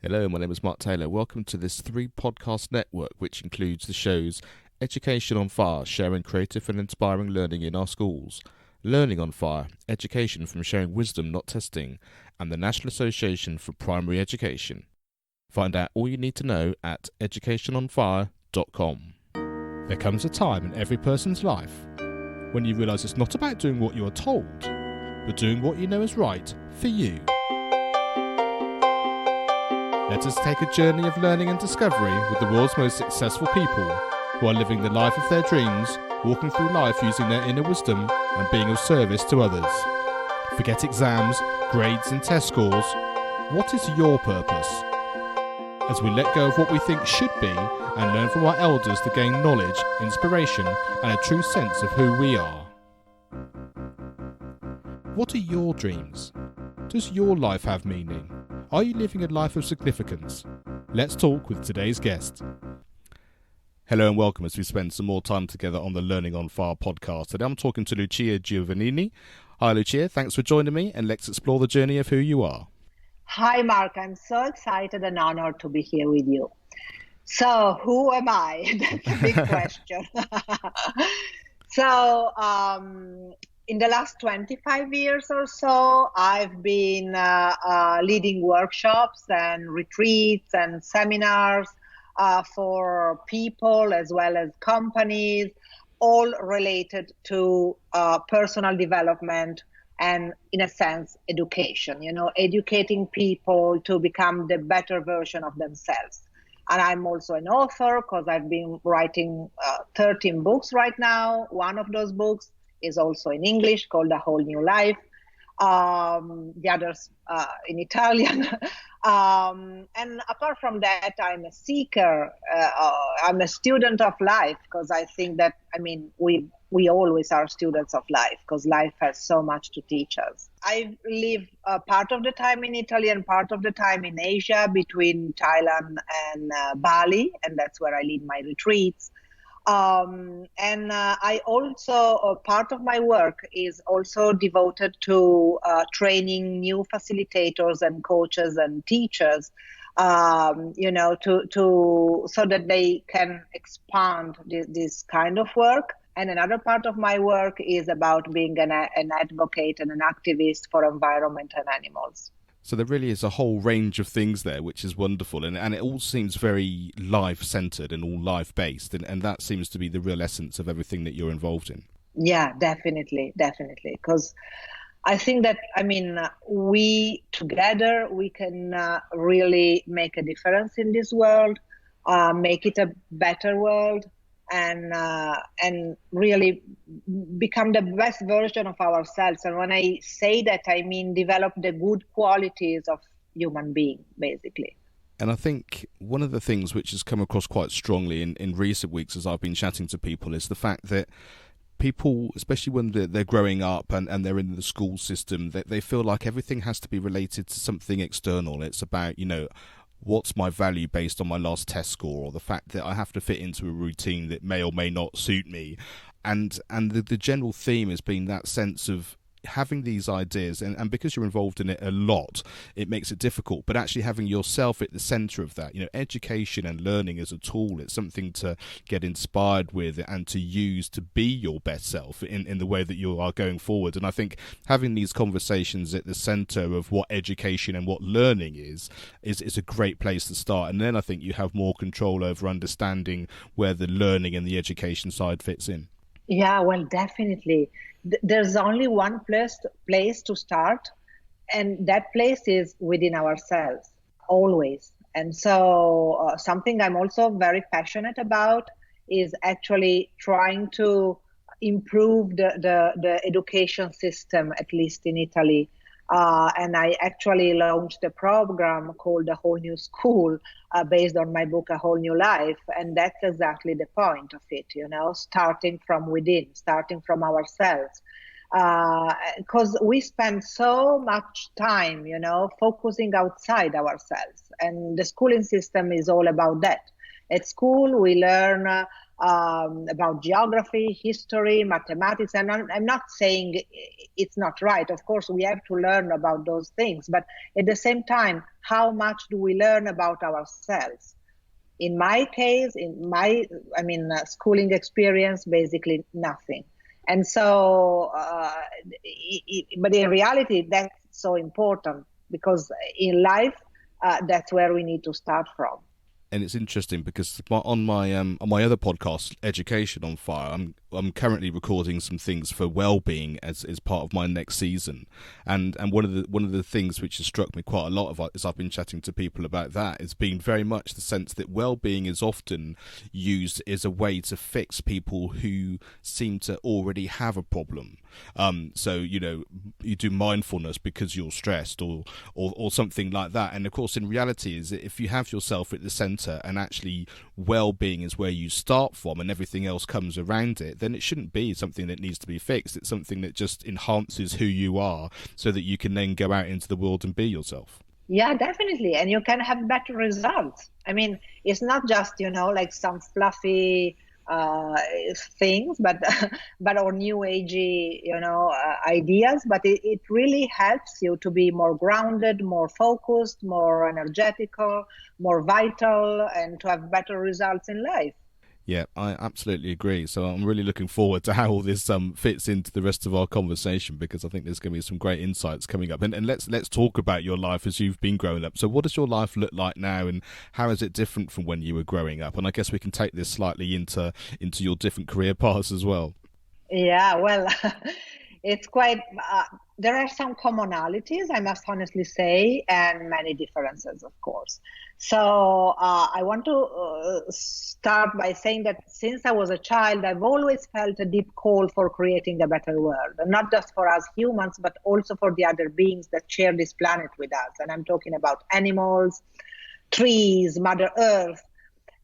Hello, my name is Mark Taylor. Welcome to this 3-podcast network, which includes the shows Education on Fire, sharing creative and inspiring learning in our schools; Learning on Fire, education from sharing wisdom, not testing; and the National Association for Primary Education. Find out all you need to know at educationonfire.com. There comes a time in every person's life when you realise it's not about doing what you are told, but doing what you know is right for you. Let us take a journey of learning and discovery with the world's most successful people who are living the life of their dreams, walking through life using their inner wisdom and being of service to others. Forget exams, grades and test scores. What is your purpose? As we let go of what we think should be and learn from our elders to gain knowledge, inspiration and a true sense of who we are. What are your dreams? Does your life have meaning? Are you living a life of significance? Let's talk with today's guest. Hello and welcome as we spend some more time together on the Learning on Fire podcast. Today I'm talking to Lucia Giovannini. Hi Lucia, thanks for joining me and let's explore the journey of who you are. Hi Mark, I'm so excited and honored to be here with you. So who am I? That's a big question. In the last 25 years or so, I've been leading workshops and retreats and seminars for people as well as companies, all related to personal development and, in a sense, education, educating people to become the better version of themselves. And I'm also an author because I've been writing 13 books right now. One of those books is also in English, called A Whole New Life. The others in Italian. And apart from that, I'm a seeker. I'm a student of life because I think that, we always are students of life because life has so much to teach us. I live part of the time in Italy and part of the time in Asia, between Thailand and Bali, and that's where I lead my retreats. I also, part of my work is also devoted to training new facilitators and coaches and teachers, so that they can expand this kind of work. And another part of my work is about being an advocate and an activist for environment and animals. So there really is a whole range of things there, which is wonderful. And it all seems very life-centered and all life-based. And that seems to be the real essence of everything that you're involved in. Yeah, definitely. Because I think that, we together, we can really make a difference in this world, make it a better world, and really become the best version of ourselves. And when I say that, I mean develop the good qualities of human being, basically. And I think one of the things which has come across quite strongly in recent weeks as I've been chatting to people is the fact that people, especially when they're growing up and they're in the school system, they feel like everything has to be related to something external. It's about, what's my value based on my last test score, or the fact that I have to fit into a routine that may or may not suit me. And the general theme has been that sense of having these ideas, and because you're involved in it a lot, it makes it difficult, but actually having yourself at the center of that. Education and learning as a tool, it's something to get inspired with and to use to be your best self in the way that you are going forward. And I think having these conversations at the center of what education and what learning is a great place to start. And then I think you have more control over understanding where the learning and the education side fits in. Yeah, well, definitely. There's only one place to start, and that place is within ourselves, always. And so something I'm also very passionate about is actually trying to improve the education system, at least in Italy. And I actually launched a program called A Whole New School based on my book, A Whole New Life. And that's exactly the point of it, starting from within, starting from ourselves. Because we spend so much time, focusing outside ourselves. And the schooling system is all about that. At school, we learn about geography, history, mathematics, and I'm not saying it's not right. Of course, we have to learn about those things, but at the same time, how much do we learn about ourselves? In my case, schooling experience, basically nothing. And so, but in reality, that's so important, because in life, that's where we need to start from. And it's interesting because on my other podcast, Education on Fire, I'm currently recording some things for well-being as part of my next season, and one of the things which has struck me quite a lot as I've been chatting to people about that has been very much the sense that well-being is often used as a way to fix people who seem to already have a problem. So you do mindfulness because you're stressed or something like that, and of course in reality is that if you have yourself at the centre and actually well-being is where you start from and everything else comes around it, then it shouldn't be something that needs to be fixed. It's something that just enhances who you are so that you can then go out into the world and be yourself. Yeah, definitely. And you can have better results. I mean, it's not just, like some fluffy things, but or new agey, ideas, but it really helps you to be more grounded, more focused, more energetical, more vital, and to have better results in life. Yeah, I absolutely agree. So I'm really looking forward to how all this fits into the rest of our conversation, because I think there's going to be some great insights coming up. And let's talk about your life as you've been growing up. So what does your life look like now, and how is it different from when you were growing up? And I guess we can take this slightly into your different career paths as well. Yeah, well, it's quite, there are some commonalities, I must honestly say, and many differences, of course. So I want to start by saying that since I was a child, I've always felt a deep call for creating a better world, and not just for us humans, but also for the other beings that share this planet with us. And I'm talking about animals, trees, Mother Earth.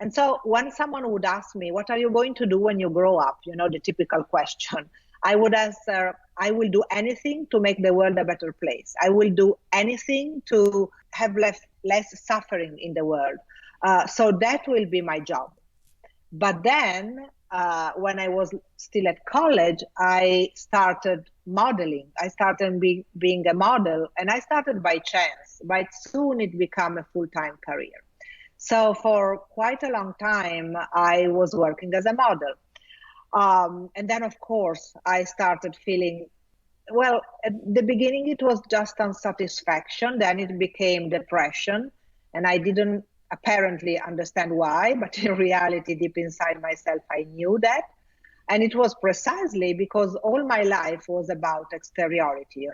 And so when someone would ask me, what are you going to do when you grow up? The typical question. I would answer, I will do anything to make the world a better place. I will do anything to have less suffering in the world. So that will be my job. But then when I was still at college, I started modeling. I started being a model, and I started by chance, but soon it became a full-time career. So for quite a long time, I was working as a model. And then, of course, I started feeling, well, at the beginning, it was just unsatisfaction. Then it became depression. And I didn't apparently understand why. But in reality, deep inside myself, I knew that. And it was precisely because all my life was about exteriority,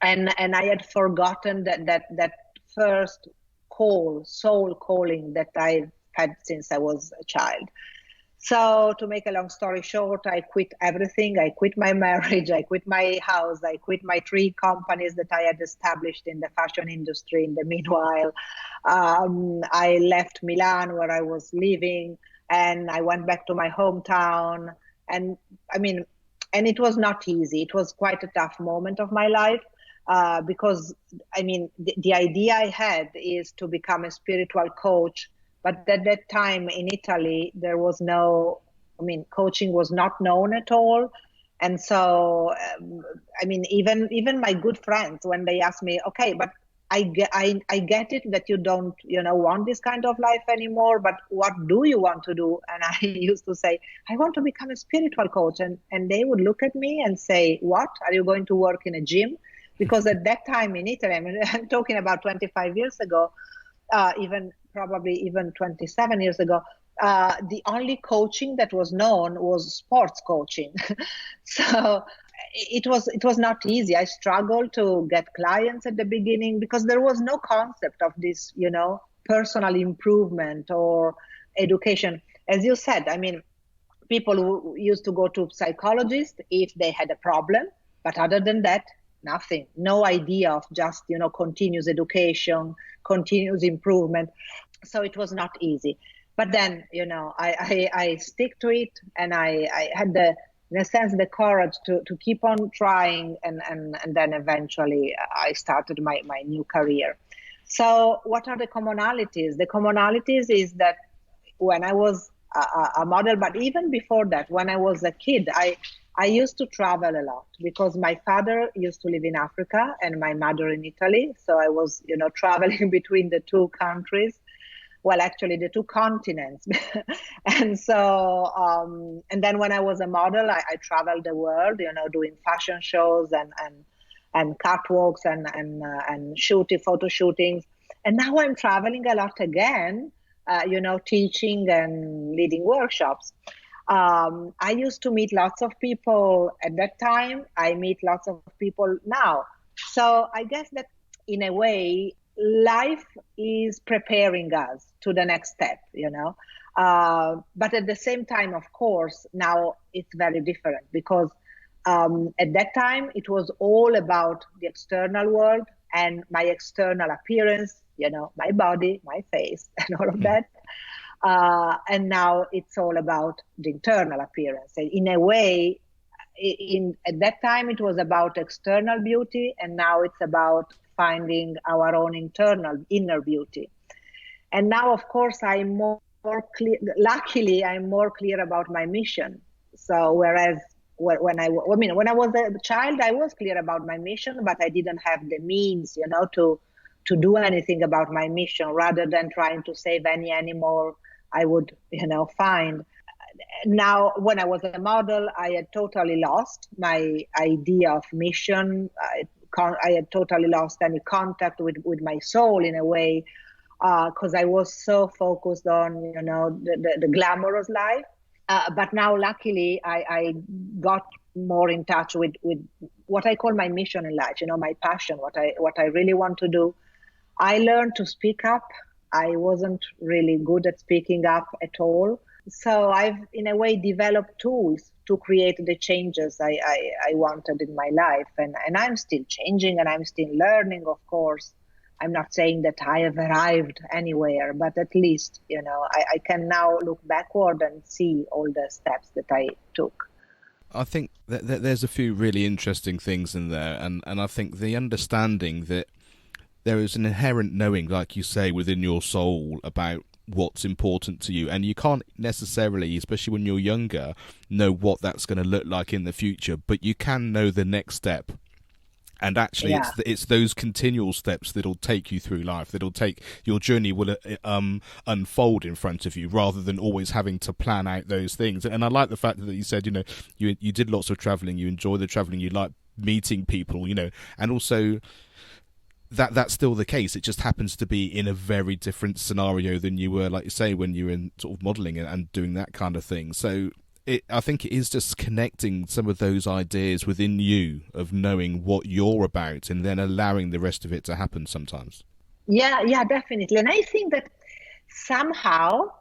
And I had forgotten that first soul calling that I had since I was a child. So to make a long story short, I quit everything. I quit my marriage. I quit my house. I quit my 3 companies that I had established in the fashion industry in the meanwhile. I left Milan, where I was living, and I went back to my hometown. And it was not easy. It was quite a tough moment of my life. Because the idea I had is to become a spiritual coach, but at that time in Italy there was coaching was not known at all, and so even my good friends, when they asked me, okay, but I get it that you don't want this kind of life anymore, but what do you want to do? And I used to say, I want to become a spiritual coach, and they would look at me and say, what, are you going to work in a gym? Because at that time in Italy, I'm talking about 25 years ago, probably even 27 years ago, the only coaching that was known was sports coaching. So it was not easy. I struggled to get clients at the beginning because there was no concept of this, personal improvement or education. As you said, people who used to go to psychologists if they had a problem, but other than that, nothing, no idea of just, continuous education, continuous improvement. So it was not easy. But then, I stick to it, and I had in a sense, the courage to keep on trying. And then eventually I started my new career. So what are the commonalities? The commonalities is that, when I was a model, but even before that, when I was a kid, I used to travel a lot because my father used to live in Africa and my mother in Italy. So I was, traveling between the two countries. Well, actually, the two continents. And so, and then when I was a model, I traveled the world, doing fashion shows and catwalks and shooting, photo shootings. And now I'm traveling a lot again, teaching and leading workshops. I used to meet lots of people at that time. I meet lots of people now. So I guess that in a way, life is preparing us to the next step, but at the same time, of course, now it's very different because at that time it was all about the external world and my external appearance, my body, my face and all of that. And now it's all about the internal appearance. And in a way, at that time it was about external beauty, and now it's about finding our own inner beauty. And now, of course, I'm more clear. Luckily, I'm more clear about my mission. So whereas when I was a child, I was clear about my mission, but I didn't have the means, to do anything about my mission. Rather than trying to save any animal I would, find. Now, when I was a model, I had totally lost my idea of mission. I had totally lost any contact with my soul in a way, because I was so focused on, the glamorous life. But now, luckily, I got more in touch with what I call my mission in life, my passion, what I really want to do. I learned to speak up. I wasn't really good at speaking up at all. So I've, in a way, developed tools to create the changes I wanted in my life. And I'm still changing and I'm still learning, of course. I'm not saying that I have arrived anywhere, but at least, I can now look backward and see all the steps that I took. I think that there's a few really interesting things in there. And I think the understanding that there is an inherent knowing, like you say, within your soul about what's important to you, and you can't necessarily, especially when you're younger, know what that's going to look like in the future, but you can know the next step. And actually, it's those continual steps that'll take you through life, that'll take your journey will unfold in front of you, rather than always having to plan out those things. And I like the fact that you said, you did lots of traveling, you enjoy the traveling, you like meeting people, and also that's still the case. It just happens to be in a very different scenario than you were, like you say, when you were in sort of modelling and doing that kind of thing. So I think it is just connecting some of those ideas within you of knowing what you're about and then allowing the rest of it to happen sometimes. Yeah, definitely. And I think that somehow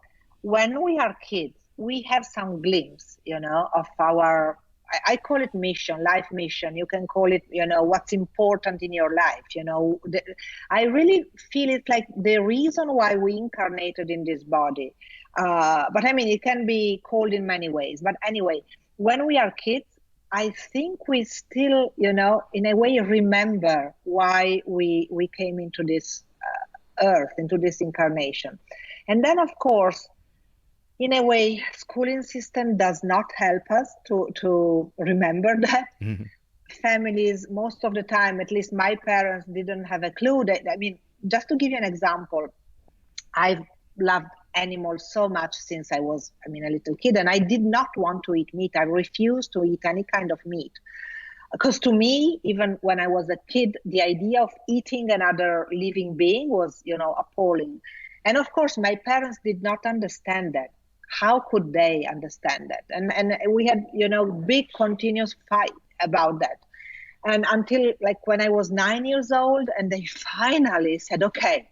when we are kids, we have some glimpse, of our, I call it mission, life mission. You can call it, what's important in your life. I really feel it like the reason why we incarnated in this body. But I mean, it can be called in many ways. But anyway, when we are kids, I think we still, in a way, remember why we came into this earth, into this incarnation. And then, of course, in a way, schooling system does not help us to remember that. Mm-hmm. Families, most of the time, at least my parents didn't have a clue. Just to give you an example, I've loved animals so much since I was, a little kid, and I did not want to eat meat. I refused to eat any kind of meat. Because to me, even when I was a kid, the idea of eating another living being was, appalling. And of course, my parents did not understand that. How could they understand that? And we had, big continuous fight about that. And until when I was 9 years old, and they finally said, okay,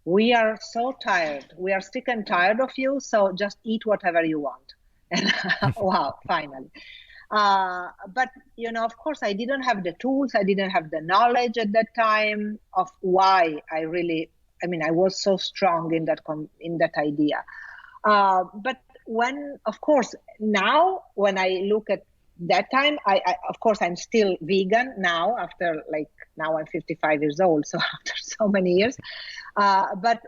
we are so tired. We are sick and tired of you. So just eat whatever you want. And wow, finally. But, of course, I didn't have the tools. I didn't have the knowledge at that time of why I really, I was so strong in that idea. But when, of course, now when I look at that time, I of course, I'm still vegan now after now I'm 55 years old. So after so many years, but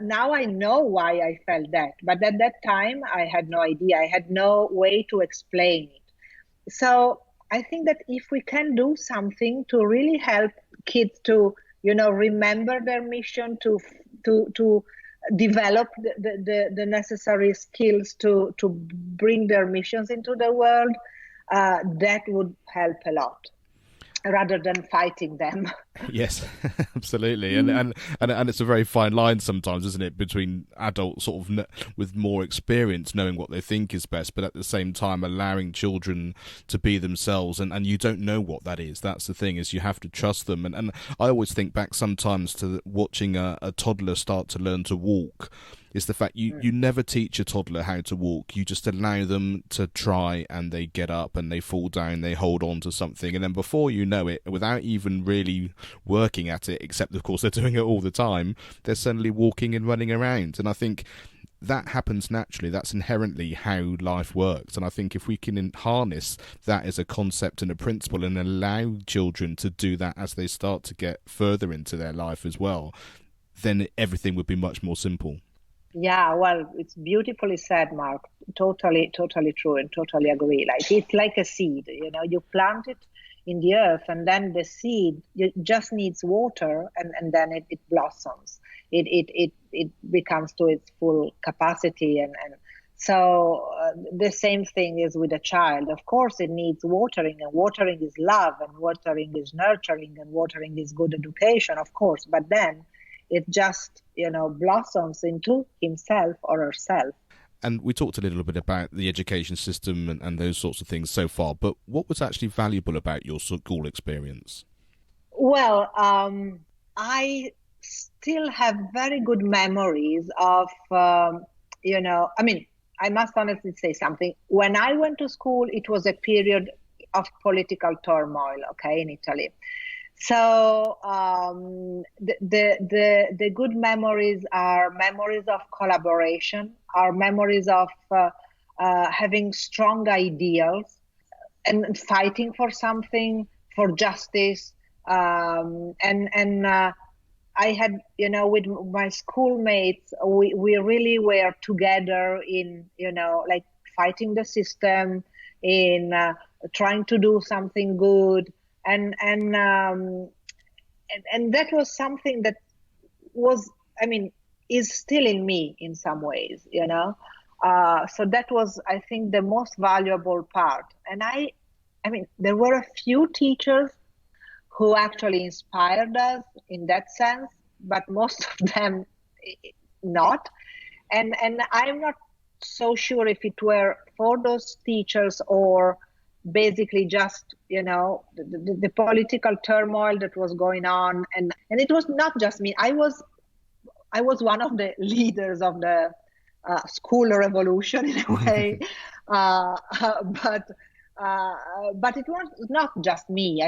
now I know why I felt that. But at that time, I had no idea. I had no way to explain it. So I think that if we can do something to really help kids to, remember their mission, to develop the necessary skills to bring their missions into the world, that would help a lot, rather than fighting them. Yes, absolutely, and it's a very fine line sometimes, isn't it, between adults sort of with more experience knowing what they think is best, but at the same time allowing children to be themselves, and you don't know what that is. That's the thing, is you have to trust them, and I always think back sometimes to watching a toddler start to learn to walk. Is the fact you never teach a toddler how to walk. You just allow them to try, and they get up and they fall down, they hold on to something, and then before you know it, without even really working at it, except of course they're doing it all the time, they're suddenly walking and running around. And I think that happens naturally. That's inherently how life works. And I think if we can harness that as a concept and a principle and allow children to do that as they start to get further into their life as well, then everything would be much more simple. Yeah, well, it's beautifully said, Mark. Totally true, and totally agree. Like, it's like a seed, you plant it in the earth, and then the seed just needs water, and then it blossoms. It becomes to its full capacity, and so the same thing is with a child. Of course, it needs watering, and watering is love, and watering is nurturing, and watering is good education, of course. But then it just, blossoms into himself or herself. And we talked a little bit about the education system and those sorts of things so far, but what was actually valuable about your school experience? Well, I still have very good memories of, I must honestly say something. When I went to school, it was a period of political turmoil, in Italy. So the good memories are memories of collaboration, are memories of having strong ideals and fighting for something, for justice. I had, with my schoolmates, we really were together in, like fighting the system, in trying to do something good. And that was something that was, is still in me in some ways, so that was, I think, the most valuable part. And there were a few teachers who actually inspired us in that sense, but most of them not. And I'm not so sure if it were for those teachers or basically just, the political turmoil that was going on. And it was not just me. I was one of the leaders of the school revolution in a way. But it was not just me.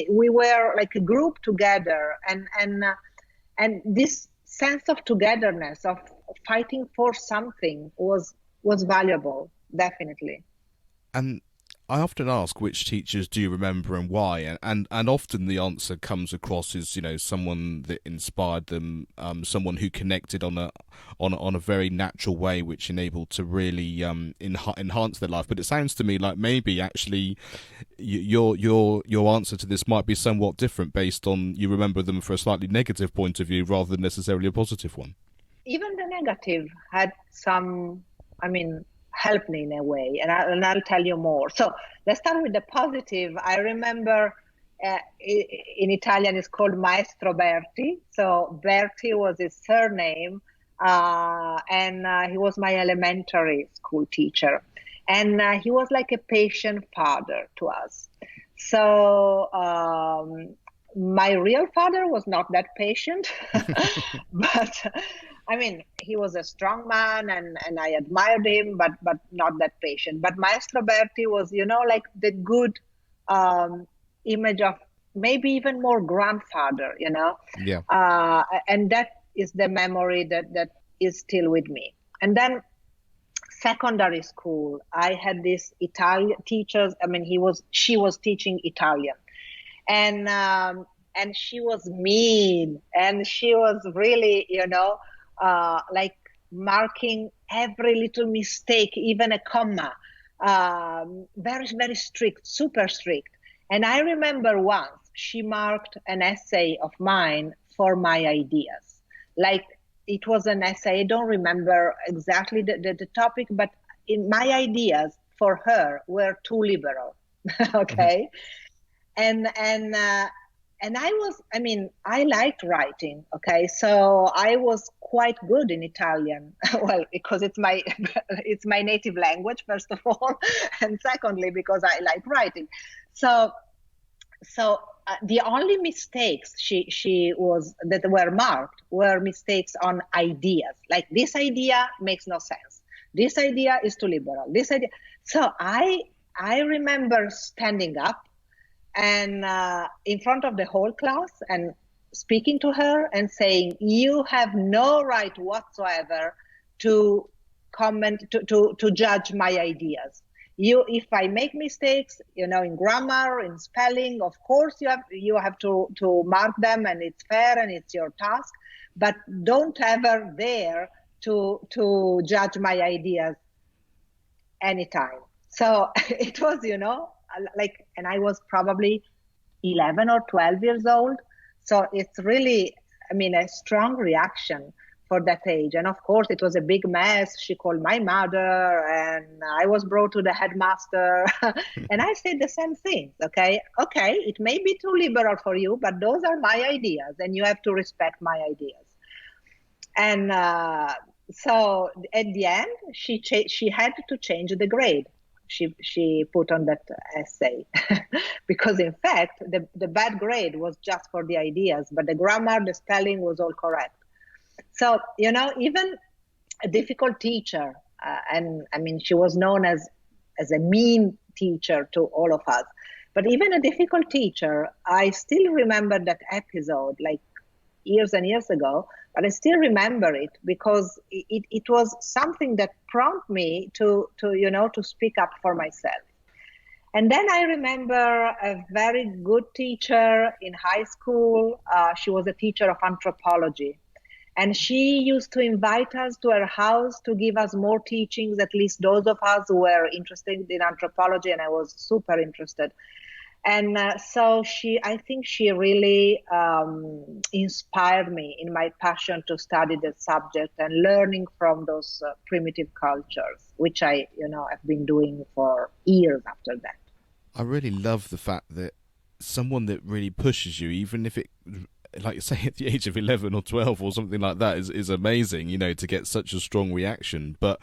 We were like a group together, and this sense of togetherness, of fighting for something was valuable, definitely. And I often ask which teachers do you remember and why, and often the answer comes across as someone that inspired them, someone who connected on a very natural way, which enabled to really enhance their life. But it sounds to me like maybe actually your answer to this might be somewhat different, based on you remember them for a slightly negative point of view rather than necessarily a positive one. Even the negative had some, helped me in a way, and I'll tell you more. So let's start with the positive. I remember in Italian it's called Maestro Berti. So Berti was his surname, and he was my elementary school teacher. And he was like a patient father to us. So my real father was not that patient, but he was a strong man, and I admired him, but not that patient. But Maestro Berti was, like the good image of maybe even more grandfather, Yeah. And that is the memory that is still with me. And then secondary school, I had this Italian teachers. She was teaching Italian, and and she was mean, and she was really, like marking every little mistake, even a comma. Very, very strict, super strict. And I remember once she marked an essay of mine for my ideas. Like, it was an essay, I don't remember exactly the topic, but in my ideas for her were too liberal. Okay. And I liked writing. Okay. So I was quite good in Italian. Well, because it's my native language, first of all. And secondly, because I like writing. So the only mistakes that were marked were mistakes on ideas. Like, this idea makes no sense. This idea is too liberal. This idea. So I remember standing up and in front of the whole class and speaking to her and saying, "You have no right whatsoever to comment, to judge my ideas. If I make mistakes, in grammar, in spelling, of course you have to mark them, and it's fair and it's your task. But don't ever dare to judge my ideas anytime." So it was, and I was probably 11 or 12 years old. So it's really, a strong reaction for that age. And of course, it was a big mess. She called my mother, and I was brought to the headmaster. And I said the same thing. Okay, it may be too liberal for you, but those are my ideas, and you have to respect my ideas. And so at the end, she had to change the grade she put on that essay, because in fact the bad grade was just for the ideas, but the grammar, the spelling was all correct. So even a difficult teacher, and she was known as a mean teacher to all of us, but even a difficult teacher, I still remember that episode, like years and years ago, but I still remember it because it was something that prompted me to speak up for myself. And then I remember a very good teacher in high school. She was a teacher of anthropology. And she used to invite us to her house to give us more teachings, at least those of us who were interested in anthropology, and I was super interested. And so I think she really inspired me in my passion to study the subject and learning from those primitive cultures, which I have been doing for years after that. I really love the fact that someone that really pushes you, even if it, like you say, at the age of 11 or 12 or something like that, is amazing, to get such a strong reaction. But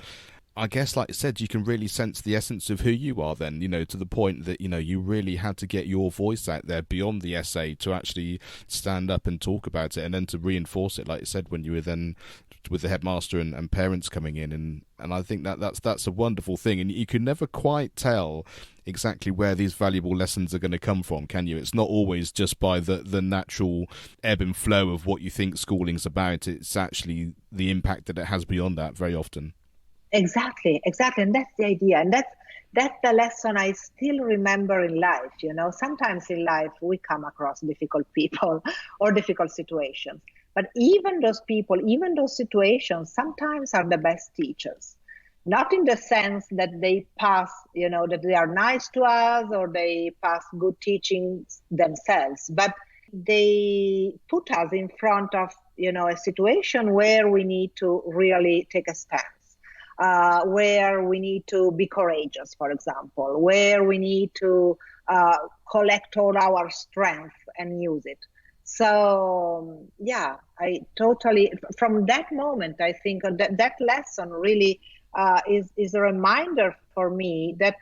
I guess, like I said, you can really sense the essence of who you are then, to the point that, you really had to get your voice out there beyond the essay to actually stand up and talk about it, and then to reinforce it, like you said, when you were then with the headmaster and parents coming in. And I think that's a wonderful thing. And you can never quite tell exactly where these valuable lessons are going to come from, can you? It's not always just by the natural ebb and flow of what you think schooling's about. It's actually the impact that it has beyond that very often. Exactly. And that's the idea. And that's the lesson I still remember in life. Sometimes in life we come across difficult people or difficult situations. But even those people, even those situations sometimes are the best teachers. Not in the sense that they pass, that they are nice to us or they pass good teachings themselves, but they put us in front of, a situation where we need to really take a stance. Where we need to be courageous, for example, where we need to collect all our strength and use it. So, I totally, from that moment, I think that lesson really is a reminder for me that,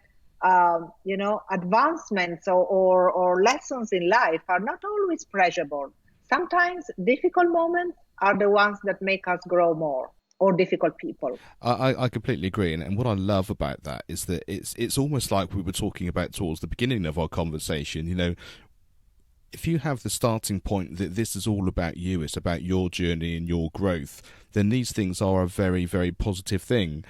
advancements or lessons in life are not always pleasurable. Sometimes difficult moments are the ones that make us grow more. Or difficult people. I completely agree, and what I love about that is that it's almost like we were talking about towards the beginning of our conversation. if you have the starting point that this is all about you, it's about your journey and your growth, then these things are a very, very positive thing.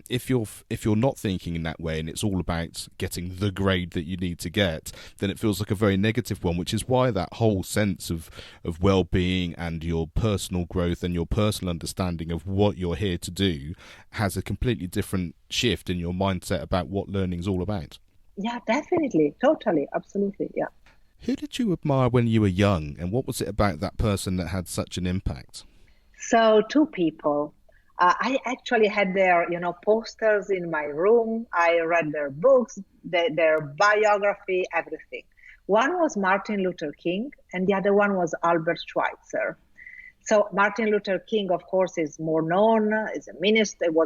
If you're not thinking in that way and it's all about getting the grade that you need to get, then it feels like a very negative one, which is why that whole sense of well-being and your personal growth and your personal understanding of what you're here to do has a completely different shift in your mindset about what learning is all about. Yeah, definitely. Totally. Absolutely. Yeah. Who did you admire when you were young, and what was it about that person that had such an impact? So two people. I actually had their, posters in my room. I read their books, their biography, everything. One was Martin Luther King, and the other one was Albert Schweitzer. So Martin Luther King, of course, is more known. Was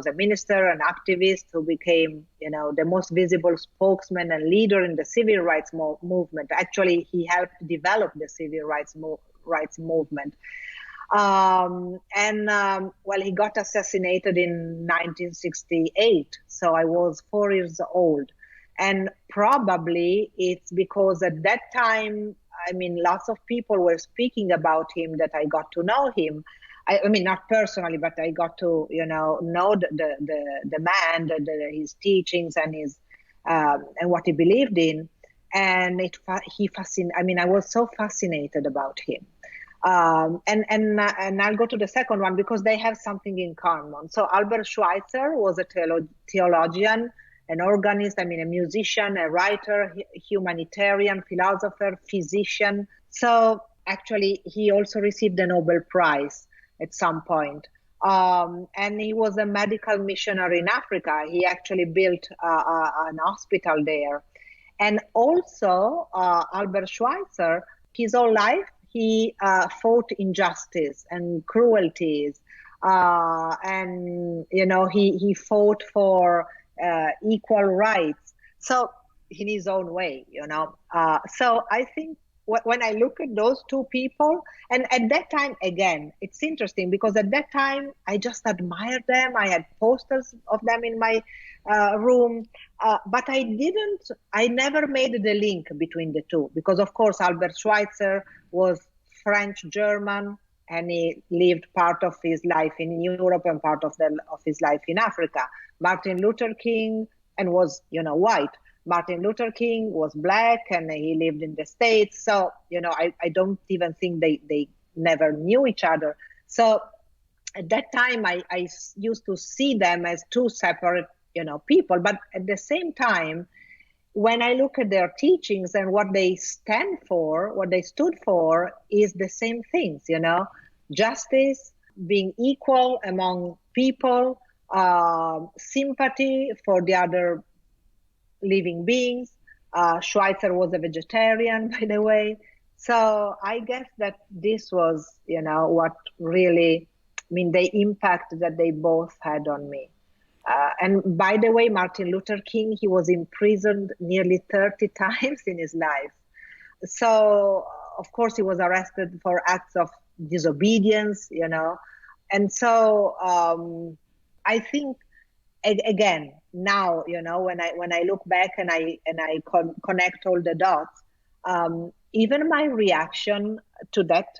a minister, an activist who became, the most visible spokesman and leader in the civil rights movement. Actually, he helped develop the civil rights movement. Well, he got assassinated in 1968. So I was 4 years old. And probably it's because at that time, lots of people were speaking about him that I got to know him. I mean, not personally, but I got to, know the man, his teachings and his and what he believed in. And I was so fascinated about him. And I'll go to the second one because they have something in common. So Albert Schweitzer was a theologian, an organist, a musician, a writer, humanitarian, philosopher, physician. So actually, he also received a Nobel Prize at some point. And he was a medical missionary in Africa. He actually built an hospital there. And also, Albert Schweitzer, his whole life, he fought injustice and cruelties. He fought for equal rights. So in his own way, So I think when I look at those two people, and at that time, again, it's interesting because at that time, I just admired them. I had posters of them in my room, but I never made the link between the two because, of course, Albert Schweitzer was French-German, and he lived part of his life in Europe and part of his life in Africa. Martin Luther King and was, white. Martin Luther King was black and he lived in the States. So, I don't even think they never knew each other. So at that time, I used to see them as two separate, people. But at the same time, when I look at their teachings and what they stand for, what they stood for is the same things, justice, being equal among people, sympathy for the other living beings. Schweitzer was a vegetarian, by the way. So I guess that this was, what really, the impact that they both had on me. And by the way, Martin Luther King, he was imprisoned nearly 30 times in his life. So, of course, he was arrested for acts of disobedience, And so I think, again, now, when I look back and I connect all the dots, even my reaction to that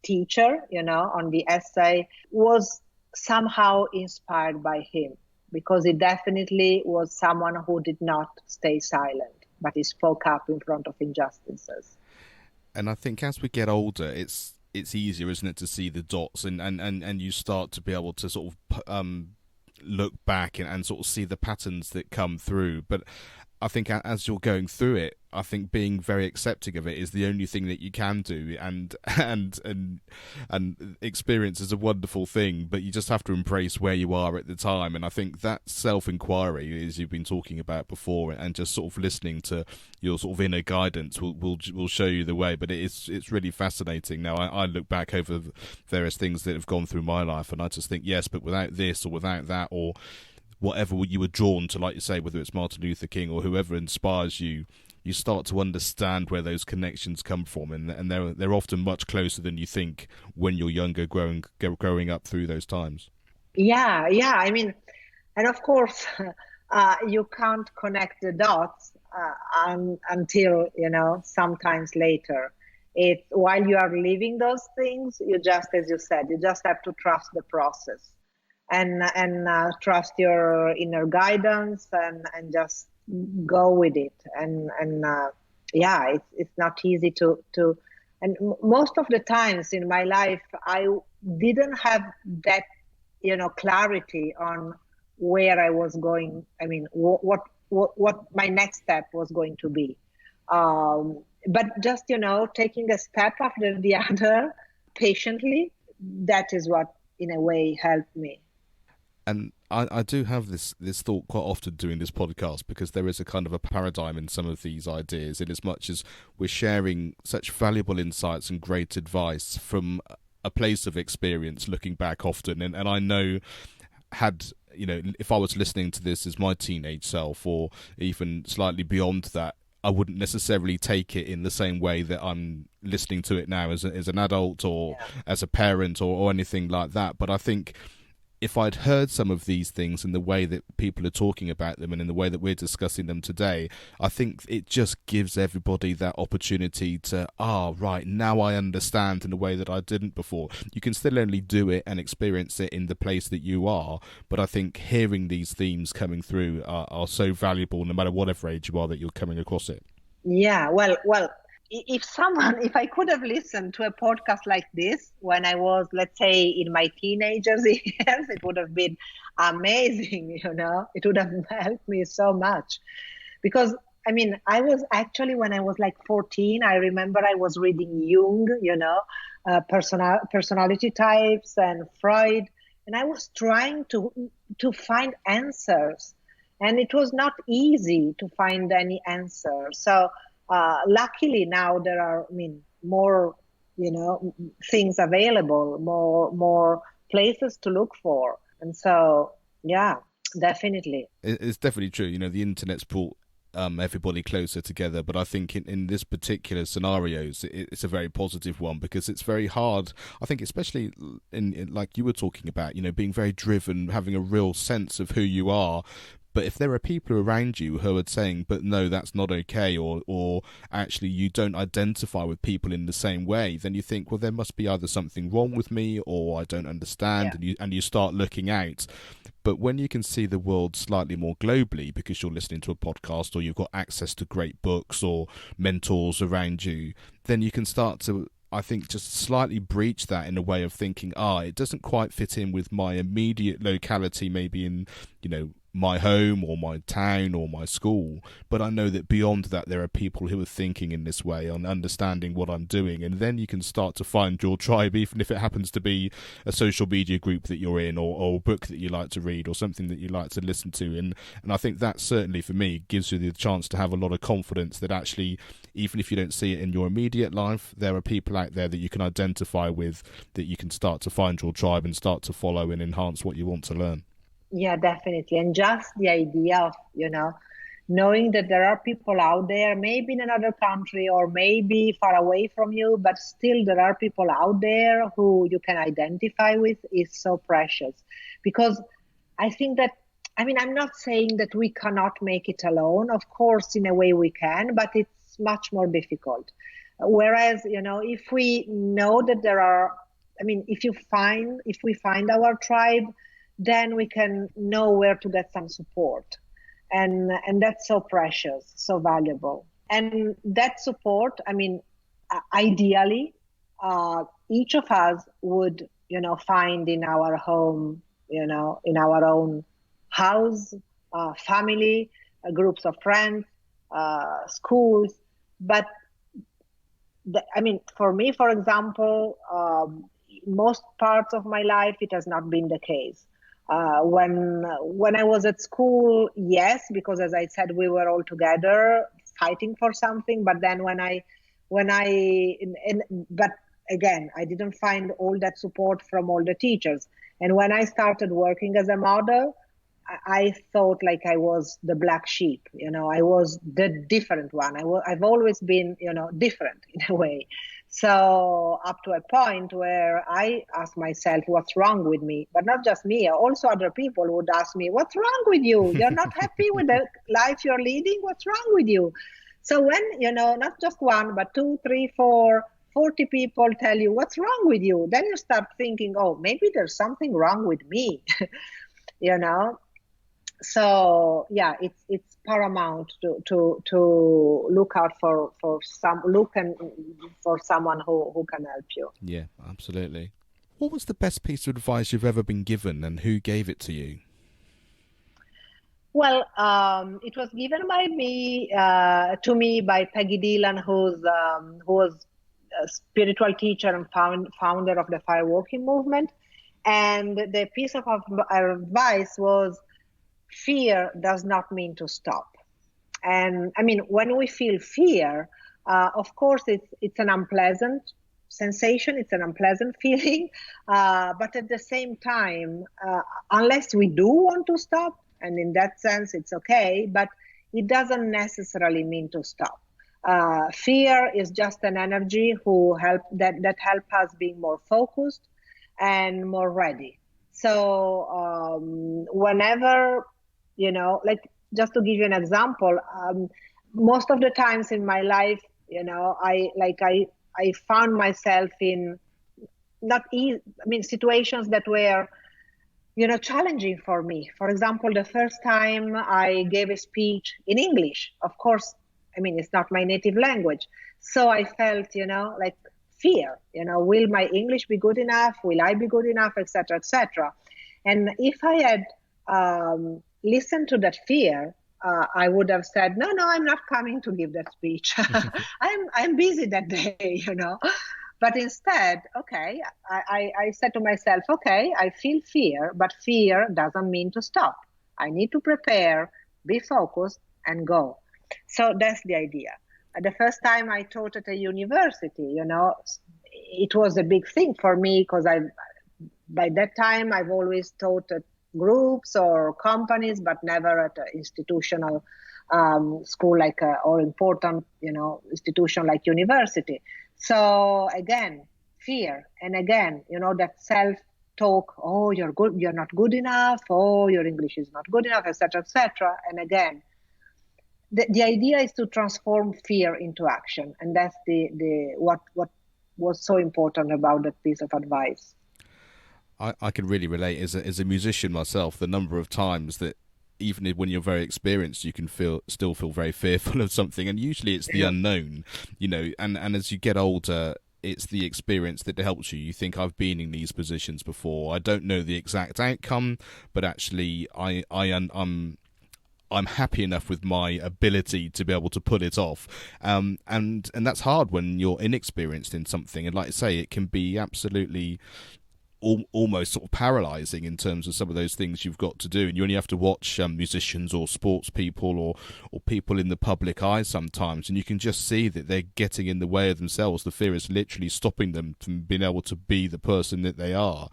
teacher, on the essay was somehow inspired by him. Because he definitely was someone who did not stay silent, but he spoke up in front of injustices. And I think as we get older, it's easier, isn't it, to see the dots and you start to be able to sort of look back and sort of see the patterns that come through. But I think as you're going through it, I think being very accepting of it is the only thing that you can do, and experience is a wonderful thing, but you just have to embrace where you are at the time. And I think that self-inquiry, as you've been talking about before, and just sort of listening to your sort of inner guidance will show you the way. But it's really fascinating. Now I look back over various things that have gone through my life, and I just think, yes, but without this or without that or whatever you were drawn to, like you say, whether it's Martin Luther King or whoever inspires you, you start to understand where those connections come from, and they're often much closer than you think when you're younger, growing up through those times. Yeah. And of course, you can't connect the dots until, sometimes later. It's while you are living those things, you just, as you said, you just have to trust the process and trust your inner guidance and just go with it. Yeah, it's not easy to and most of the times in my life, I didn't have that, clarity on where I was going. I mean, what my next step was going to be. But just, taking a step after the other patiently, that is what in a way helped me. And I do have this thought quite often doing this podcast, because there is a kind of a paradigm in some of these ideas, in as much as we're sharing such valuable insights and great advice from a place of experience looking back often. And I know, if I was listening to this as my teenage self, or even slightly beyond that, I wouldn't necessarily take it in the same way that I'm listening to it now as an adult, or as a parent, or anything like that. But I think if I'd heard some of these things in the way that people are talking about them and in the way that we're discussing them today, I think it just gives everybody that opportunity to, right, now I understand in a way that I didn't before. You can still only do it and experience it in the place that you are, but I think hearing these themes coming through are so valuable, no matter whatever age you are, that you're coming across it. Yeah, well, if I could have listened to a podcast like this when I was, let's say, in my teenagers years, it would have been amazing, it would have helped me so much. Because, I was actually, when I was like 14, I remember I was reading Jung, personality types, and Freud, and I was trying to find answers. And it was not easy to find any answer. So, luckily now there are, more, things available, more places to look for. And so, yeah, definitely. It's definitely true. The internet's brought everybody closer together, but I think in this particular scenarios, it's a very positive one, because it's very hard, I think, especially in like you were talking about, being very driven, having a real sense of who you are. But if there are people around you who are saying, but no, that's not okay, or actually you don't identify with people in the same way, then you think, well, there must be either something wrong with me, or I don't understand, and you start looking out. But when you can see the world slightly more globally, because you're listening to a podcast, or you've got access to great books or mentors around you, then you can start to, I think, just slightly breach that in a way of thinking, it doesn't quite fit in with my immediate locality, maybe in, my home or my town or my school, but I know that beyond that there are people who are thinking in this way and understanding what I'm doing, and then you can start to find your tribe, even if it happens to be a social media group that you're in, or a book that you like to read, or something that you like to listen to, and I think that certainly for me gives you the chance to have a lot of confidence that actually, even if you don't see it in your immediate life, there are people out there that you can identify with, that you can start to find your tribe and start to follow and enhance what you want to learn. Yeah, definitely. And just the idea of, knowing that there are people out there, maybe in another country or maybe far away from you, but still there are people out there who you can identify with, is so precious. Because I think that, I'm not saying that we cannot make it alone. Of course, in a way we can, but it's much more difficult. Whereas, if we know that there are, if we find our tribe, then we can know where to get some support. And that's so precious, so valuable. And that support, ideally, each of us would, find in our home, in our own house, family, groups of friends, schools. But, for me, for example, most parts of my life, it has not been the case. When I was at school, yes, because as I said, we were all together fighting for something. But then but again, I didn't find all that support from all the teachers. And when I started working as a model, I thought like I was the black sheep, I was the different one. I've always been, different in a way. So up to a point where I asked myself, what's wrong with me? But not just me, also other people would ask me, what's wrong with you? You're not happy with the life you're leading? What's wrong with you? So when, not just one, but 2, 3, 4, 40 people tell you, what's wrong with you? Then you start thinking, oh, maybe there's something wrong with me, you know? So yeah, it's paramount to look out for someone who can help you. Yeah, absolutely. What was the best piece of advice you've ever been given, and who gave it to you? Well, it was given by me to me by Peggy Dillon, who was a spiritual teacher and founder of the firewalking movement. And the piece of advice was, fear does not mean to stop. And I mean, when we feel fear, of course, it's an unpleasant sensation, it's an unpleasant feeling. But at the same time, unless we do want to stop, and in that sense, it's okay, but it doesn't necessarily mean to stop. Fear is just an energy that help us being more focused and more ready. So whenever, you know, like just to give you an example, most of the times in my life, you know, I found myself in situations that were, you know, challenging for me. For example, the first time I gave a speech in English, of course, I mean, it's not my native language. So I felt, you know, like fear, you know, will my English be good enough? Will I be good enough, etc., etc. And if I had listened to that fear, I would have said, no, I'm not coming to give that speech. I'm busy that day, you know. But instead, okay, I said to myself, okay, I feel fear, but fear doesn't mean to stop. I need to prepare, be focused, and go. So that's the idea. The first time I taught at a university, you know, it was a big thing for me because by that time I've always taught at groups or companies, but never at an institutional school or important, you know, institution like university. So again, fear, and again, you know, that self-talk. Oh, you're not good enough. Oh, your English is not good enough, etc., etc. And again, the idea is to transform fear into action, and that's what was so important about that piece of advice. I can really relate as a musician myself. The number of times that even when you're very experienced, you can still feel very fearful of something, and usually it's the unknown, you know. And as you get older, it's the experience that helps you. You think, I've been in these positions before. I don't know the exact outcome, but actually, I'm happy enough with my ability to be able to pull it off. And that's hard when you're inexperienced in something. And like I say, it can be absolutely almost sort of paralyzing in terms of some of those things you've got to do, and you only have to watch musicians or sports people or people in the public eye sometimes, and you can just see that they're getting in the way of themselves. The fear is literally stopping them from being able to be the person that they are.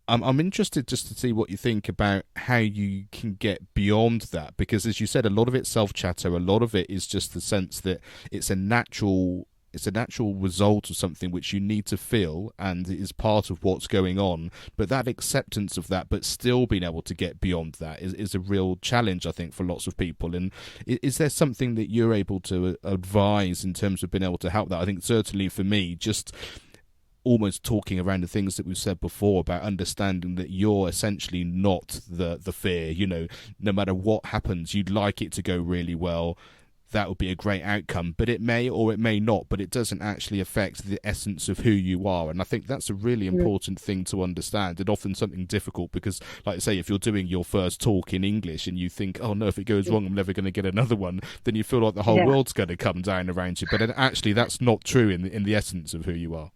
I'm interested just to see what you think about how you can get beyond that, because as you said, a lot of it's self-chatter, a lot of it is just the sense that it's a natural result of something which you need to feel and it is part of what's going on. But that acceptance of that, but still being able to get beyond that is a real challenge, I think, for lots of people. And is there something that you're able to advise in terms of being able to help that? I think certainly for me, just almost talking around the things that we've said before about understanding that you're essentially not the fear, you know, no matter what happens, you'd like it to go really well. That would be a great outcome, but it may or it may not, but it doesn't actually affect the essence of who you are. And I think that's a really important thing to understand, and often something difficult, because like I say, if you're doing your first talk in English and you think, oh no, if it goes wrong, I'm never going to get another one, then you feel like the whole world's going to come down around you. But actually that's not true in the essence of who you are.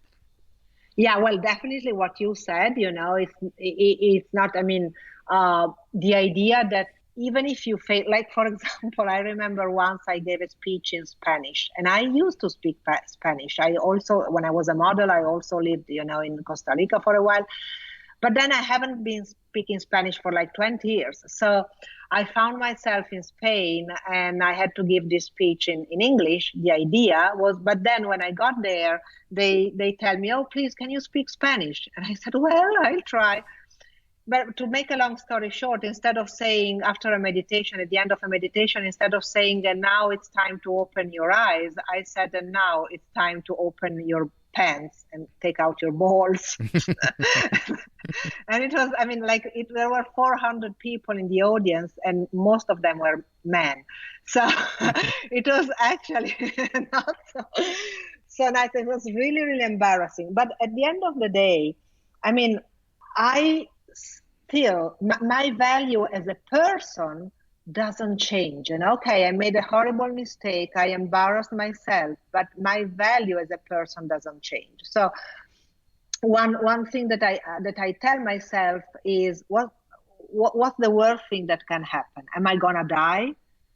Yeah, well, definitely what you said, you know, it's not, I mean, the idea that even if you fail, like, for example, I remember once I gave a speech in Spanish, and I used to speak Spanish. I also, when I was a model, I also lived, you know, in Costa Rica for a while. But then I haven't been speaking Spanish for like 20 years. So I found myself in Spain and I had to give this speech in English. The idea was, but then when I got there, they tell me, oh, please, can you speak Spanish? And I said, well, I'll try. but to make a long story short, instead of saying after a meditation, at the end of a meditation, instead of saying, and now it's time to open your eyes, I said, and now it's time to open your pants and take out your balls. And it was, I mean, there were 400 people in the audience, and most of them were men. So it was actually not so nice. It was really, really embarrassing. But at the end of the day, I mean, I still, my value as a person doesn't change. And okay, I made a horrible mistake. I embarrassed myself, but my value as a person doesn't change. So one thing that I tell myself is, what's the worst thing that can happen? Am I gonna die?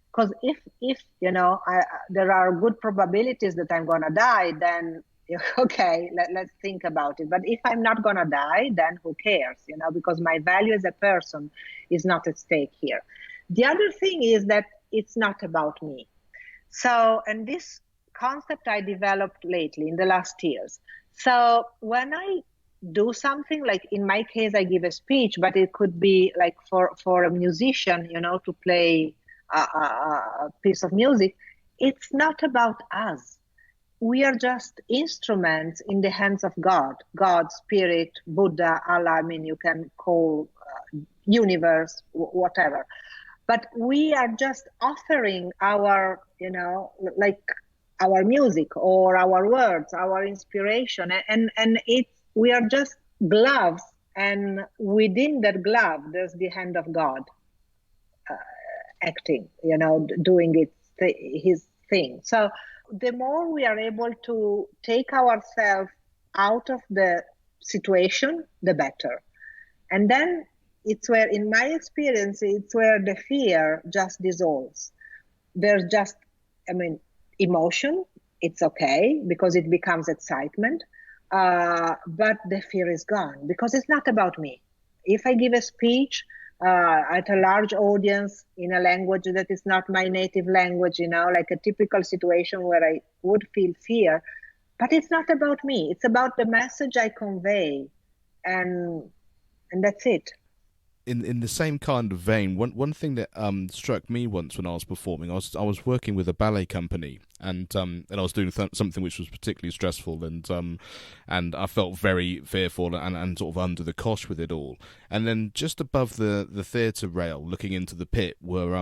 Because if there are good probabilities that I'm gonna die, then okay, let's think about it. But if I'm not gonna die, then who cares? Because my value as a person is not at stake here. The other thing is that it's not about me. So, and this concept I developed lately in the last years. So when I do something, like in my case, I give a speech, but it could be like for a musician, to play a piece of music. It's not about us. We are just instruments in the hands of God, Spirit, Buddha, Allah. I mean, you can call universe, whatever. But we are just offering our, our music or our words, our inspiration, and we are just gloves, and within that glove, there's the hand of God acting, doing his thing. So the more we are able to take ourselves out of the situation, the better. And then it's where, in my experience, it's where the fear just dissolves. There's just, emotion. It's okay because it becomes excitement. But the fear is gone because it's not about me. If I give a speech at a large audience in a language that is not my native language, like a typical situation where I would feel fear, but it's not about me. It's about the message I convey, and that's it. In the same kind of vein, one thing that struck me once when I was performing, I was working with a ballet company, and I was doing something which was particularly stressful, and I felt very fearful and sort of under the cosh with it all. And then just above the theatre rail, looking into the pit, were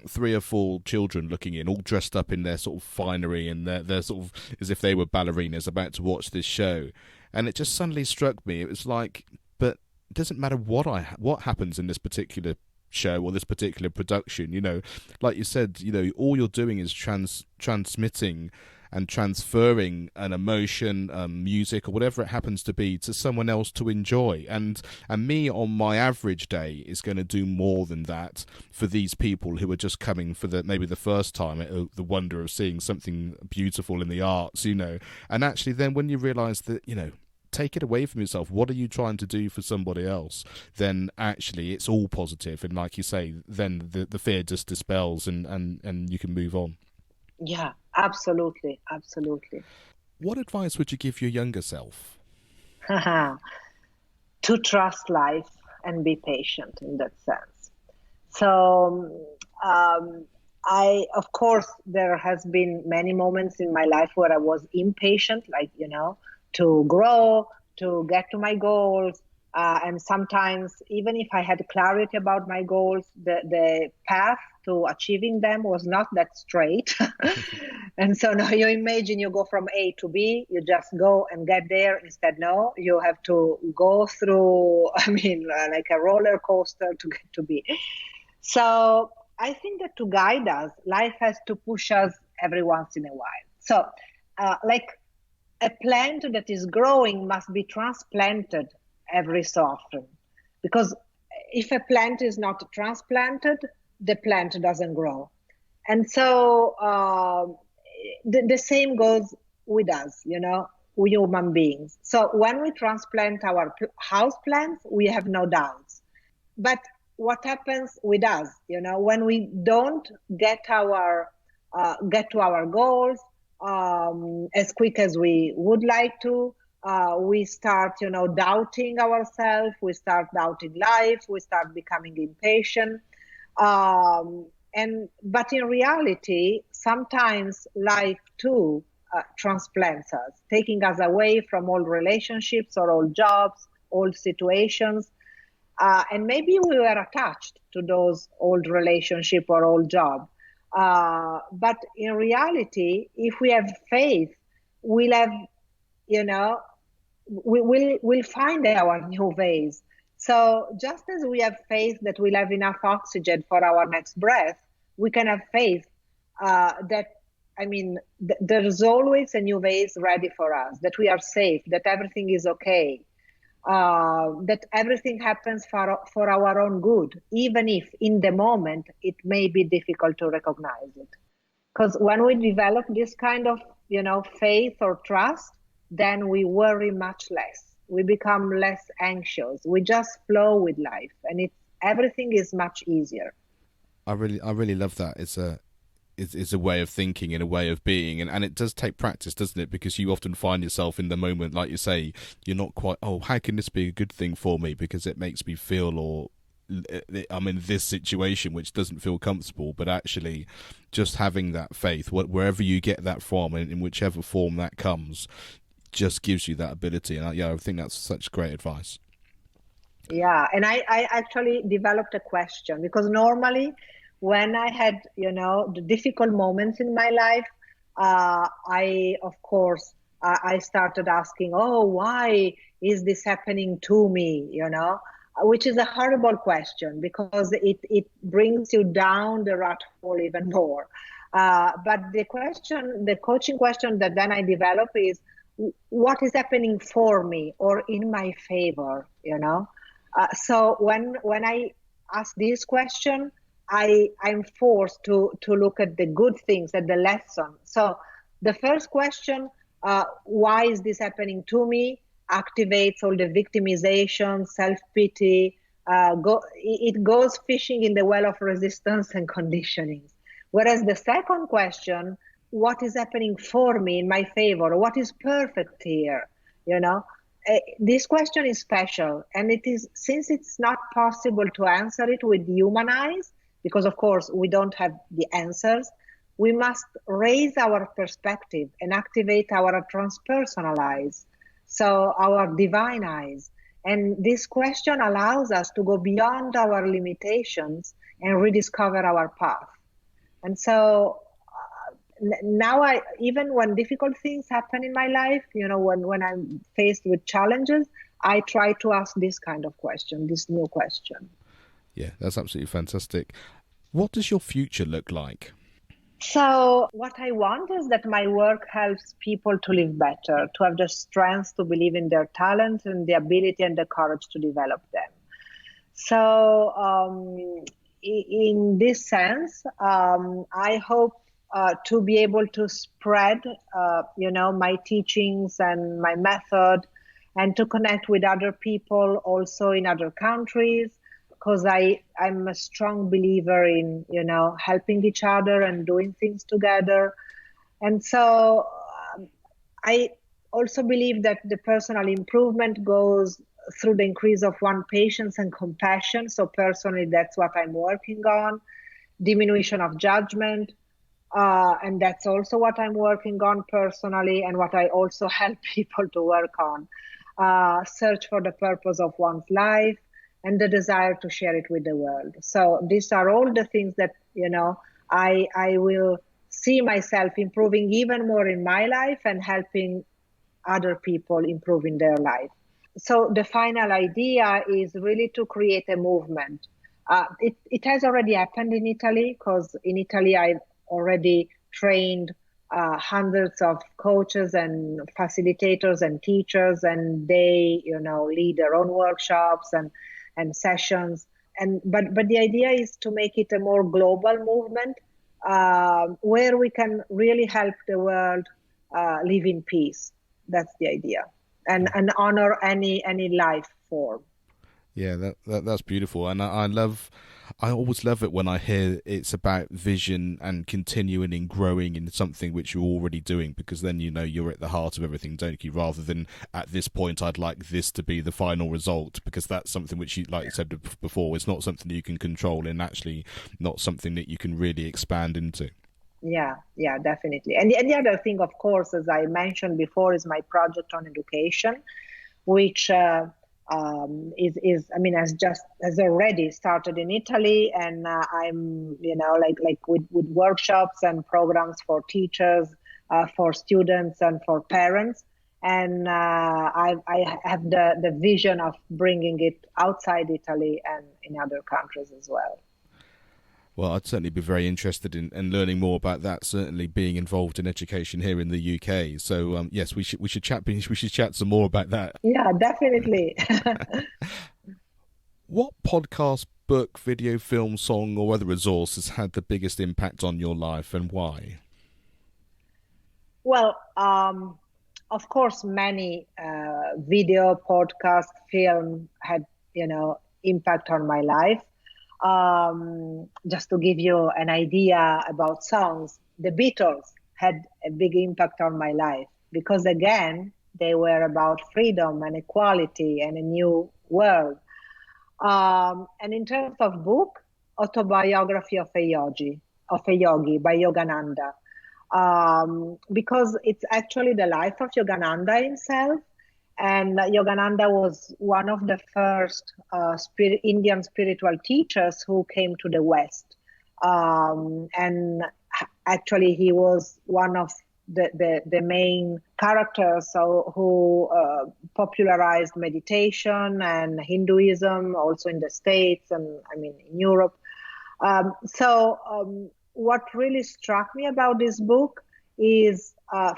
3 or 4 children looking in, all dressed up in their sort of finery, and they're sort of as if they were ballerinas about to watch this show. And it just suddenly struck me. It was like, but it doesn't matter what happens in this particular show or this particular production. Like you said, all you're doing is transmitting and transferring an emotion, music, or whatever it happens to be, to someone else to enjoy. And me on my average day is going to do more than that for these people who are just coming for maybe the first time, the wonder of seeing something beautiful in the arts, And actually then when you realise that, take it away from yourself, what are you trying to do for somebody else, then actually it's all positive. And like you say, then the fear just dispels and you can move on. Yeah, absolutely. What advice would you give your younger self? To trust life and be patient in that sense. So of course, there has been many moments in my life where I was impatient, to grow, to get to my goals. And sometimes, even if I had clarity about my goals, the path to achieving them was not that straight. And so now you imagine you go from A to B, you just go and get there. Instead, no, you have to go through, like a roller coaster to get to B. So I think that to guide us, life has to push us every once in a while. So a plant that is growing must be transplanted every so often, because if a plant is not transplanted, the plant doesn't grow. And so the same goes with us, we human beings. So when we transplant our house plants, we have no doubts. But what happens with us, when we don't get to our goals as quick as we would like to, we start, doubting ourselves, we start doubting life, we start becoming impatient. But in reality, sometimes life too transplants us, taking us away from old relationships or old jobs, old situations. And maybe we were attached to those old relationship or old job. But in reality, if we have faith, we'll have, we'll find our new ways. So just as we have faith that we'll have enough oxygen for our next breath, we can have faith there's always a new ways ready for us, that we are safe, that everything is okay, that everything happens for our own good, even if in the moment it may be difficult to recognize it. Because when we develop this kind of, faith or trust, then we worry much less. We become less anxious. We just flow with life, and everything is much easier. I really love that. It's a way of thinking and a way of being, and it does take practice, doesn't it? Because you often find yourself in the moment, like you say, you're not quite, how can this be a good thing for me? Because it makes me feel, or I'm in this situation which doesn't feel comfortable. But actually, just having that faith, wherever you get that from, and in whichever form that comes, just gives you that ability. And I think that's such great advice. Yeah, and I actually developed a question, because normally when I had, the difficult moments in my life, I started asking, why is this happening to me, which is a horrible question, because it brings you down the rat hole even more. But the coaching question that then I develop is, what is happening for me or in my favor, So when I ask this question, I'm forced to look at the good things, at the lesson. So the first question, why is this happening to me, activates all the victimization, self-pity. It goes fishing in the well of resistance and conditioning. Whereas the second question, what is happening for me in my favor? What is perfect here? This question is special, and since it's not possible to answer it with human eyes, because of course we don't have the answers, we must raise our perspective and activate our transpersonal eyes, so our divine eyes. And this question allows us to go beyond our limitations and rediscover our path. And so now even when difficult things happen in my life, when I'm faced with challenges, I try to ask this kind of question, this new question. Yeah, that's absolutely fantastic. What does your future look like? So what I want is that my work helps people to live better, to have the strength to believe in their talent and the ability and the courage to develop them. So in this sense, I hope to be able to spread, my teachings and my method, and to connect with other people also in other countries, because I'm a strong believer in, helping each other and doing things together. And so I also believe that the personal improvement goes through the increase of one patience and compassion. So personally, that's what I'm working on. Diminution of judgment. And that's also what I'm working on personally, and what I also help people to work on. Search for the purpose of one's life and the desire to share it with the world. So these are all the things that, I will see myself improving even more in my life and helping other people improve in their life. So the final idea is really to create a movement. It has already happened in Italy, because in Italy I've already trained hundreds of coaches and facilitators and teachers, and they, lead their own workshops and sessions. But the idea is to make it a more global movement, where we can really help the world live in peace. That's the idea, and honor any life form. Yeah, that's beautiful, and I always love it when I hear it's about vision and continuing and growing in something which you're already doing, because then you know you're at the heart of everything, don't you? Rather than at this point, I'd like this to be the final result, because that's something which you, like you said before, it's not something you can control, and actually not something that you can really expand into. Yeah, yeah, definitely. And the other thing, of course, as I mentioned before, is my project on education, which is I mean has already started in Italy, and I'm like with workshops and programs for teachers, for students, and for parents, and I have the vision of bringing it outside Italy and in other countries as well. Well, I'd certainly be very interested in learning more about that. Certainly, being involved in education here in the UK. So, yes, we should chat some more about that. Yeah, definitely. What podcast, book, video, film, song, or other resource has had the biggest impact on your life, and why? Well, of course, many video, podcast, film had impact on my life. Just to give you an idea about songs, the Beatles had a big impact on my life because, again, they were about freedom and equality and a new world. And in terms of book, Autobiography of a Yogi by Yogananda, because it's actually the life of Yogananda himself. And Yogananda was one of the first Indian spiritual teachers who came to the West. And actually, he was one of the main characters who popularized meditation and Hinduism, also in the States and in Europe. What really struck me about this book is,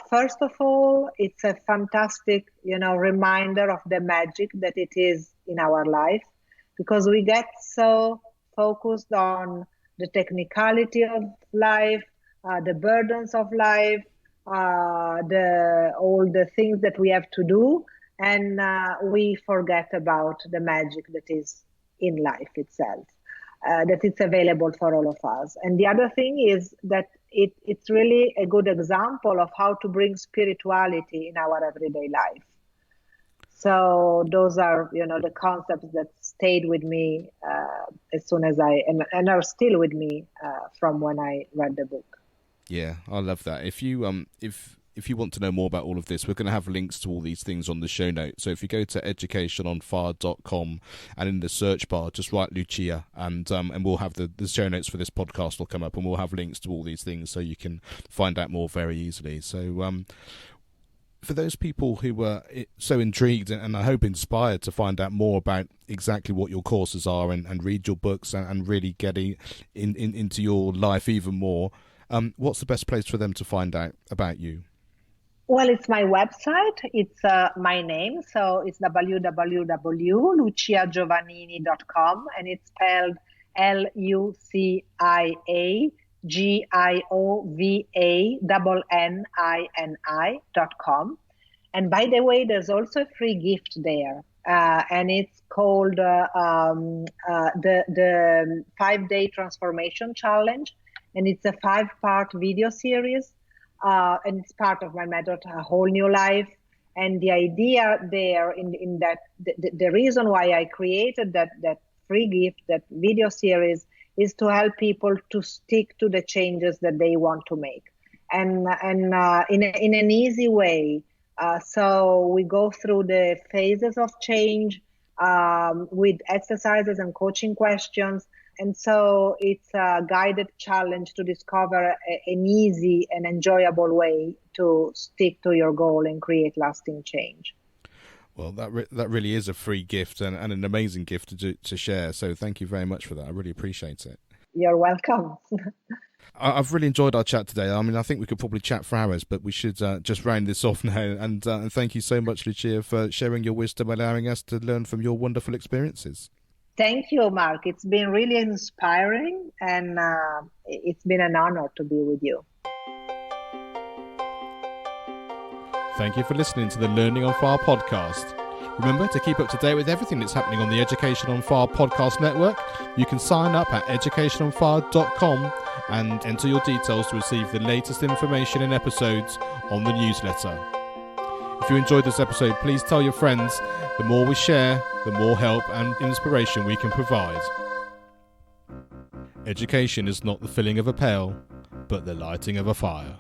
first of all, it's a fantastic, reminder of the magic that it is in our life, because we get so focused on the technicality of life, the burdens of life, all the things that we have to do, and we forget about the magic that is in life itself. That it's available for all of us. And the other thing is that it's really a good example of how to bring spirituality in our everyday life. So those are, the concepts that stayed with me as soon as and are still with me from when I read the book. Yeah, I love that. If you if you want to know more about all of this, we're going to have links to all these things on the show notes. So if you go to educationonfire.com and in the search bar, just write Lucia, and we'll have the show notes for this podcast will come up, and we'll have links to all these things so you can find out more very easily. So for those people who were so intrigued and I hope inspired to find out more about exactly what your courses are and read your books and really getting into your life even more, what's the best place for them to find out about you? Well, it's my website. It's my name. So it's www.luciagiovannini.com, and it's spelled LuciaGiovannini.com. And by the way, there's also a free gift there. And it's called the 5-Day Transformation Challenge. And it's a 5-part video series. And it's part of my method, A Whole New Life. And the idea there in that, the reason why I created that free gift, that video series, is to help people to stick to the changes that they want to make. And in an easy way. So we go through the phases of change with exercises and coaching questions. And so it's a guided challenge to discover an easy and enjoyable way to stick to your goal and create lasting change. Well, that really is a free gift and an amazing gift to share. So thank you very much for that. I really appreciate it. You're welcome. I've really enjoyed our chat today. I mean, I think we could probably chat for hours, but we should just round this off now. And thank you so much, Lucia, for sharing your wisdom, allowing us to learn from your wonderful experiences. Thank you, Mark. It's been really inspiring, and it's been an honor to be with you. Thank you for listening to the Learning on Fire podcast. Remember, to keep up to date with everything that's happening on the Education on Fire podcast network, you can sign up at educationonfire.com and enter your details to receive the latest information and episodes on the newsletter. If you enjoyed this episode, please tell your friends. The more we share, the more help and inspiration we can provide. Education is not the filling of a pail, but the lighting of a fire.